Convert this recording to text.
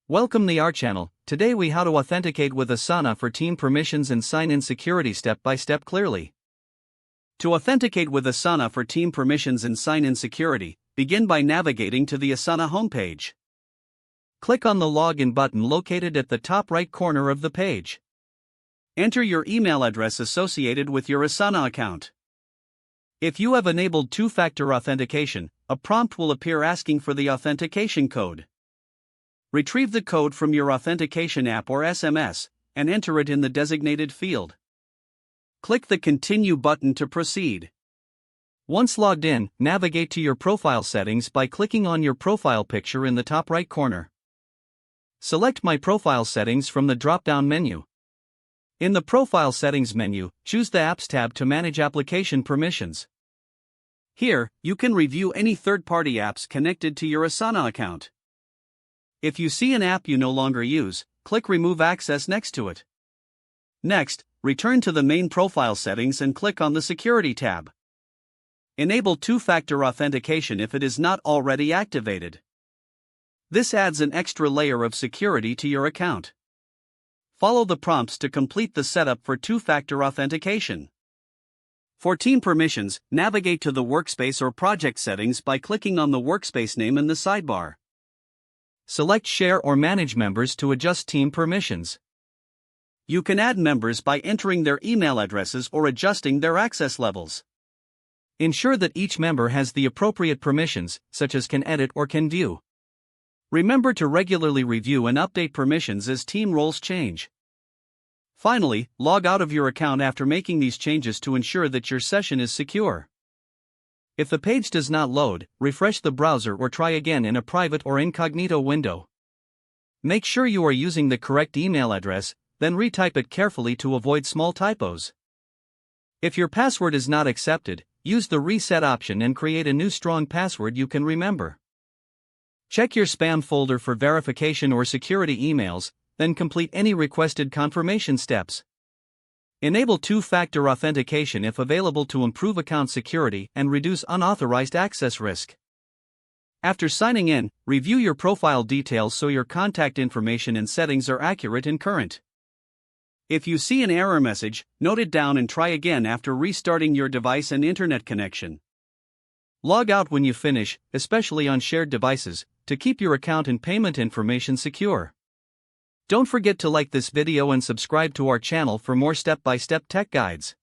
Welcome to our channel. Today we how to authenticate with Asana for team permissions and sign-in security step by step clearly. To authenticate with Asana for team permissions and sign-in security, begin by navigating to the Asana homepage. Click on the Login button located at the top right corner of the page. Enter your email address associated with your Asana account. If you have enabled two-factor authentication, a prompt will appear asking for the authentication code. Retrieve the code from your authentication app or SMS, and enter it in the designated field. Click the Continue button to proceed. Once logged in, navigate to your profile settings by clicking on your profile picture in the top right corner. Select My Profile Settings from the drop-down menu. In the Profile Settings menu, choose the Apps tab to manage application permissions. Here, you can review any third-party apps connected to your Asana account. If you see an app you no longer use, click Remove Access next to it. Next, return to the main profile settings and click on the Security tab. Enable two-factor authentication if it is not already activated. This adds an extra layer of security to your account. Follow the prompts to complete the setup for two-factor authentication. For team permissions, navigate to the workspace or project settings by clicking on the workspace name in the sidebar. Select Share or Manage Members to adjust team permissions. You can add members by entering their email addresses or adjusting their access levels. Ensure that each member has the appropriate permissions, such as can edit or can view. Remember to regularly review and update permissions as team roles change. Finally, log out of your account after making these changes to ensure that your session is secure. If the page does not load, refresh the browser or try again in a private or incognito window. Make sure you are using the correct email address, then retype it carefully to avoid small typos. If your password is not accepted, use the reset option and create a new strong password you can remember. Check your spam folder for verification or security emails, then complete any requested confirmation steps. Enable two-factor authentication if available to improve account security and reduce unauthorized access risk. After signing in, review your profile details so your contact information and settings are accurate and current. If you see an error message, note it down and try again after restarting your device and internet connection. Log out when you finish, especially on shared devices, to keep your account and payment information secure. Don't forget to like this video and subscribe to our channel for more step-by-step tech guides.